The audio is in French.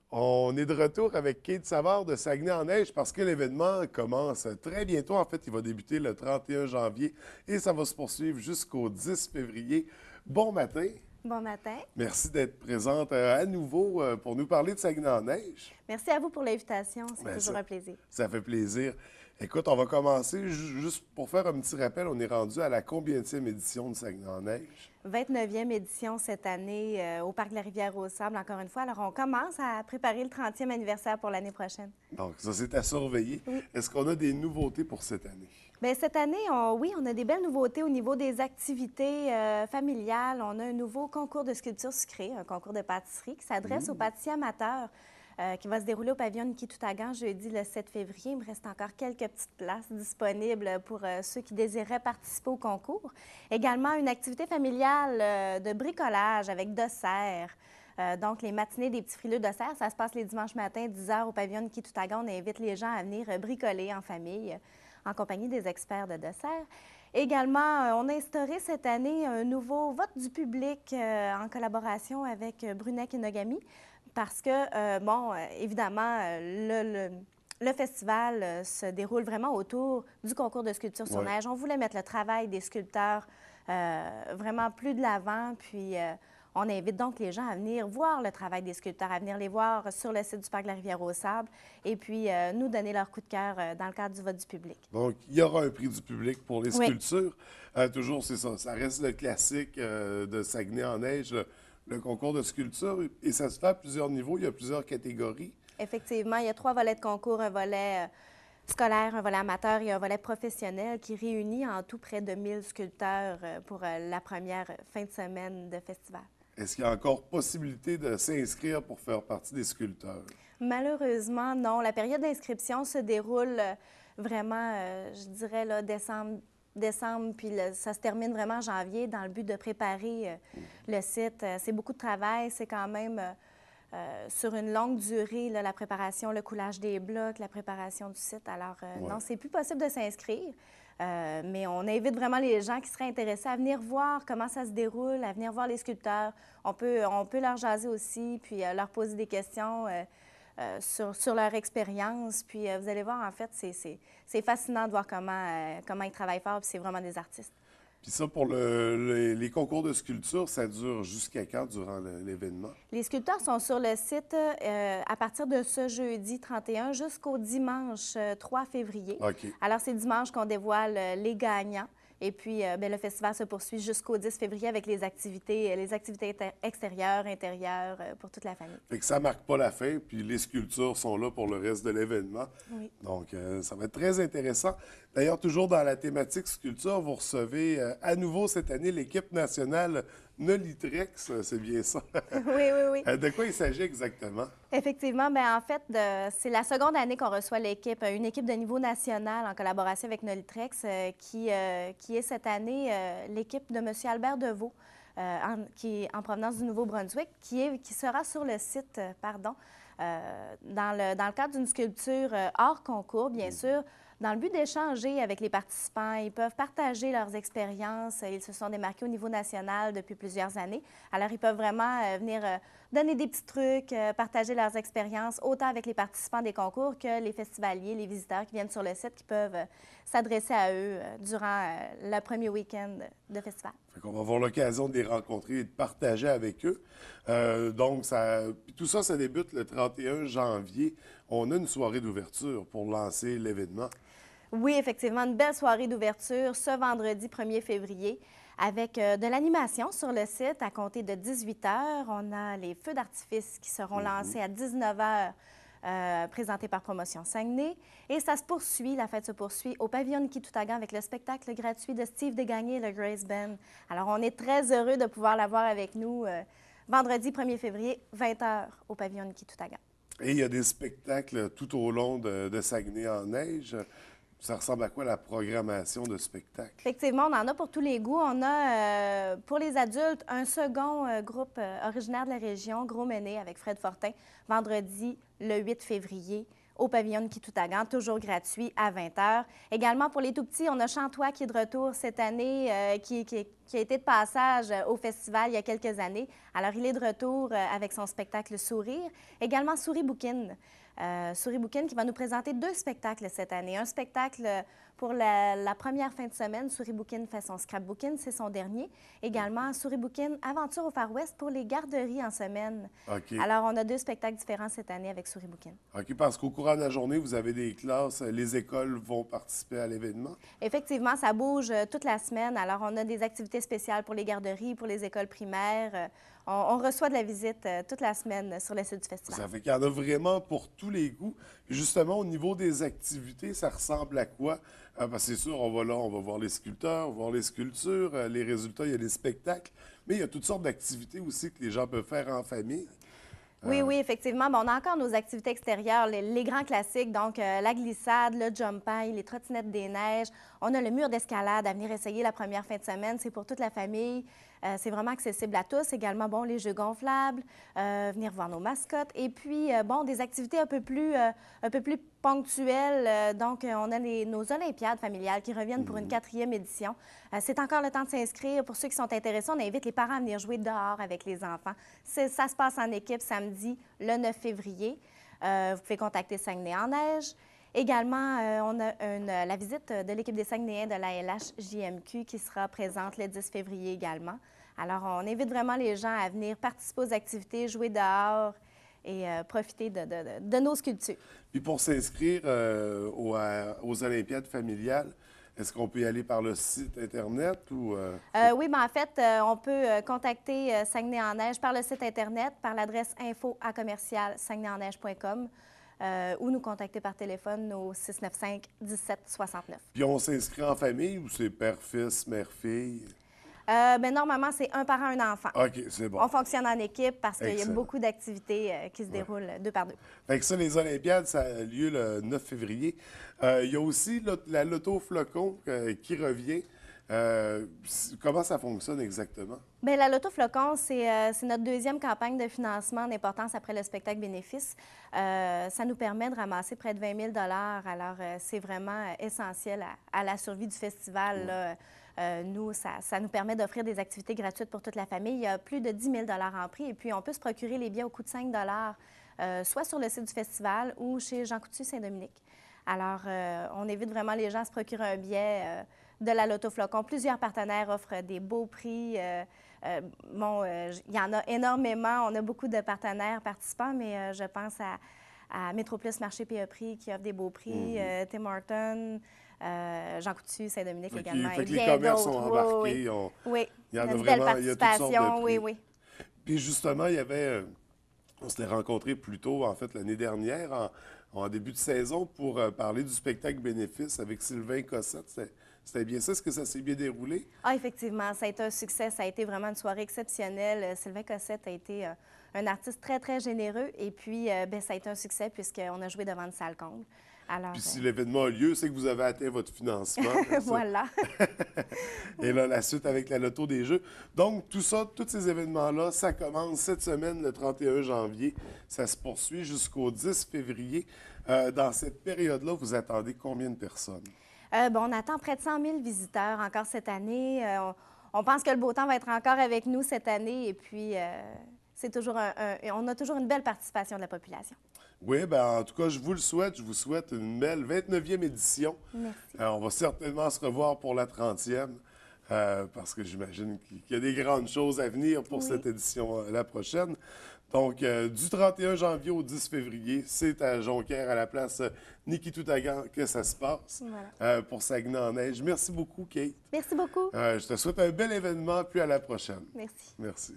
On est de retour avec Kate Savard de Saguenay-en-Neige parce que l'événement commence très bientôt. En fait, il va débuter le 31 janvier et ça va se poursuivre jusqu'au 10 février. Bon matin. Bon matin. Merci d'être présente à nouveau pour nous parler de Saguenay-en-Neige. Merci à vous pour l'invitation. C'est Ben, toujours un plaisir. ça fait plaisir. Écoute, on va commencer juste pour faire un petit rappel. On est rendu à la combienième édition de Saguenay-en-Neige? 29e édition cette année au Parc de la Rivière-aux-Sables, encore une fois. Alors, on commence à préparer le 30e anniversaire pour l'année prochaine. Donc, ça, c'est à surveiller. Oui. Est-ce qu'on a des nouveautés pour cette année? Bien, cette année, oui, on a des belles nouveautés au niveau des activités familiales. On a un nouveau concours de sculpture sucrée, un concours de pâtisserie qui s'adresse aux pâtissiers amateurs. Qui va se dérouler au pavillon Niki-Toutagan jeudi le 7 février. Il me reste encore quelques petites places disponibles pour ceux qui désiraient participer au concours. Également, une activité familiale de bricolage avec dessert. Donc, les matinées des petits frileux de serre, ça se passe les dimanches matins, 10 h au pavillon Niki-Toutagan. On invite les gens à venir bricoler en famille, en compagnie des experts de dessert. Également, on a instauré cette année un nouveau vote du public en collaboration avec Brunet Nogami. Parce que, évidemment, le festival se déroule vraiment autour du concours de sculpture sur neige. On voulait mettre le travail des sculpteurs vraiment plus de l'avant, puis on invite donc les gens à venir voir le travail des sculpteurs, à venir les voir sur le site du Parc de la Rivière-aux-Sables et puis nous donner leur coup de cœur dans le cadre du vote du public. Donc, il y aura un prix du public pour les sculptures. Toujours, c'est ça. Ça reste le classique de Saguenay-en-Neige, le concours de sculpture, et ça se fait à plusieurs niveaux, il y a plusieurs catégories. Effectivement, il y a 3 volets de concours, un volet scolaire, un volet amateur et un volet professionnel qui réunit en tout près de 1000 sculpteurs pour la première fin de semaine de festival. Est-ce qu'il y a encore possibilité de s'inscrire pour faire partie des sculpteurs? Malheureusement, non. La période d'inscription se déroule vraiment, je dirais, là, décembre, puis ça se termine vraiment en janvier dans le but de préparer le site. C'est beaucoup de travail, c'est quand même sur une longue durée, là, la préparation, le coulage des blocs, la préparation du site. Alors, non, c'est plus possible de s'inscrire, mais on invite vraiment les gens qui seraient intéressés à venir voir comment ça se déroule, à venir voir les sculpteurs. On peut leur jaser aussi, puis leur poser des questions sur leur expérience. Puis vous allez voir, en fait, c'est fascinant de voir comment ils travaillent fort, puis c'est vraiment des artistes. Puis ça, pour les concours de sculpture, ça dure jusqu'à quand durant l'événement? Les sculpteurs sont sur le site à partir de ce jeudi 31 jusqu'au dimanche 3 février. OK. Alors, c'est dimanche qu'on dévoile les gagnants. Et puis, le festival se poursuit jusqu'au 10 février avec les activités extérieures, intérieures pour toute la famille. Fait que ça marque pas la fin, puis les sculptures sont là pour le reste de l'événement. Oui. Donc, ça va être très intéressant. D'ailleurs, toujours dans la thématique sculpture, vous recevez à nouveau cette année l'équipe nationale Nolitrex, c'est bien ça? Oui. De quoi il s'agit exactement? Effectivement, bien, en fait, c'est la seconde année qu'on reçoit une équipe de niveau national en collaboration avec Nolitrex, qui est cette année l'équipe de M. Albert Deveau, qui est en provenance du Nouveau-Brunswick, qui sera sur le site, dans le cadre d'une sculpture hors concours, bien sûr, dans le but d'échanger avec les participants. Ils peuvent partager leurs expériences. Ils se sont démarqués au niveau national depuis plusieurs années. Alors, ils peuvent vraiment venir donner des petits trucs, partager leurs expériences, autant avec les participants des concours que les festivaliers, les visiteurs qui viennent sur le site, qui peuvent s'adresser à eux durant le premier week-end de festival. On va avoir l'occasion de les rencontrer et de partager avec eux. Donc, tout ça, ça débute le 31 janvier. On a une soirée d'ouverture pour lancer l'événement. Oui, effectivement, une belle soirée d'ouverture ce vendredi 1er février avec de l'animation sur le site à compter de 18 h. On a les feux d'artifice qui seront lancés à 19 h. Présenté par Promotion Saguenay. Et ça se poursuit, la fête se poursuit au pavillon Niki-Toutagan avec le spectacle gratuit de Steve Degagné et le Grace Band. Alors, on est très heureux de pouvoir l'avoir avec nous vendredi 1er février, 20 h au pavillon Niki-Toutagan. Et il y a des spectacles tout au long de Saguenay-en-Neige. Ça ressemble à quoi la programmation de spectacle? Effectivement, on en a pour tous les goûts. On a, pour les adultes, un second groupe originaire de la région, Gros Mené, avec Fred Fortin, vendredi le 8 février au pavillon Niki-Toutagan, toujours gratuit à 20 h. Également, pour les tout-petits, on a Chantois qui est de retour cette année, qui qui a été de passage au festival il y a quelques années. Alors, il est de retour avec son spectacle Sourire. Également Souris Bouquine. Souris Bouquine qui va nous présenter 2 spectacles cette année. Un spectacle pour la première fin de semaine. Souris Bouquine fait son scrapbooking, c'est son dernier. Également, Souris Bouquine, Aventure au Far West pour les garderies en semaine. OK. Alors, on a 2 spectacles différents cette année avec Souris Bouquine. OK, parce qu'au courant de la journée, vous avez des classes, les écoles vont participer à l'événement? Effectivement, ça bouge toute la semaine. Alors, on a des activités spéciales pour les garderies, pour les écoles primaires. On reçoit de la visite toute la semaine sur le site du festival. Ça fait qu'il y en a vraiment pour tous les goûts. Justement, au niveau des activités, ça ressemble à quoi? Parce que c'est sûr, on va là, on va voir les sculpteurs, voir les sculptures, les résultats, il y a des spectacles, mais il y a toutes sortes d'activités aussi que les gens peuvent faire en famille. Oui, oui, effectivement. Bon, on a encore nos activités extérieures, les grands classiques, donc la glissade, le jump-high, les trottinettes des neiges. On a le mur d'escalade à venir essayer la première fin de semaine. C'est pour toute la famille. C'est vraiment accessible à tous. Également, bon, les jeux gonflables, venir voir nos mascottes. Et puis, bon, des activités un peu plus ponctuelles. Donc, on a nos Olympiades familiales qui reviennent pour une 4e édition. C'est encore le temps de s'inscrire. Pour ceux qui sont intéressés, on invite les parents à venir jouer dehors avec les enfants. Ça se passe en équipe samedi, le 9 février. Vous pouvez contacter Saguenay en neige. Également, on a la visite de l'équipe des Saguenayens de la LHJMQ qui sera présente le 10 février également. Alors, on invite vraiment les gens à venir participer aux activités, jouer dehors et profiter de nos sculptures. Puis pour s'inscrire aux Olympiades familiales, est-ce qu'on peut y aller par le site Internet ou... Oui, bien en fait, on peut contacter Saguenay en neige par le site Internet, par l'adresse info@saguenayenneige.com. Ou nous contacter par téléphone au 695-1769. Puis on s'inscrit en famille ou c'est père-fils, mère-fille? Bien, normalement, c'est un parent, un enfant. OK, c'est bon. On fonctionne en équipe parce qu'il y a Excellent. beaucoup d'activités qui se déroulent 2 par 2. Fait que ça, les Olympiades, ça a lieu le 9 février. Il y a aussi la Loto Flocon qui revient. Comment ça fonctionne exactement? Bien, la Loto Flocon, c'est notre 2e campagne de financement d'importance après le spectacle bénéfice. Ça nous permet de ramasser près de 20 000 Alors, c'est vraiment essentiel à la survie du festival. Là. Nous, ça nous permet d'offrir des activités gratuites pour toute la famille. Il y a plus de 10 000 en prix. Et puis, on peut se procurer les billets au coût de 5 soit sur le site du festival ou chez Jean Coutu Saint-Dominique. Alors, on évite vraiment les gens à se procurer un billet de la Loto Flocon. Plusieurs partenaires offrent des beaux prix. Il y en a énormément. On a beaucoup de partenaires participants, mais je pense à Métroplus Marché P.E. Prix qui offre des beaux prix, Tim Hortons, Jean Coutu, Saint-Dominique également. Fait Et que les bien commerces d'autres. sont embarqués. Oui, oui. Il y en a une vraiment, belle il y a toutes sortes de participation. prix. Oui, oui. Puis justement, il y avait... on s'était rencontrés plus tôt, en fait, l'année dernière, en début de saison, pour parler du spectacle bénéfice avec Sylvain Cossette. C'était bien ça? Est-ce que ça s'est bien déroulé? Ah, effectivement, ça a été un succès. Ça a été vraiment une soirée exceptionnelle. Sylvain Cossette a été un artiste très, très généreux. Et puis, bien, ça a été un succès puisqu'on a joué devant une salle comble. Alors, Puis si l'événement a lieu, c'est que vous avez atteint votre financement. voilà. Et là, la suite avec la Loto des Jeux. Donc, tout ça, tous ces événements-là, ça commence cette semaine, le 31 janvier. Ça se poursuit jusqu'au 10 février. Dans cette période-là, vous attendez combien de personnes? On attend près de 100 000 visiteurs encore cette année. On pense que le beau temps va être encore avec nous cette année. Et puis, c'est toujours on a toujours une belle participation de la population. Oui, bien, en tout cas, je vous le souhaite. Je vous souhaite une belle 29e édition. Merci. On va certainement se revoir pour la 30e, parce que j'imagine qu'il y a des grandes choses à venir pour cette édition la prochaine. Donc, du 31 janvier au 10 février, c'est à Jonquière, à la place Niki Toutagan, que ça se passe pour Saguenay en neige. Merci beaucoup, Kate. Merci beaucoup. Je te souhaite un bel événement, puis à la prochaine. Merci. Merci.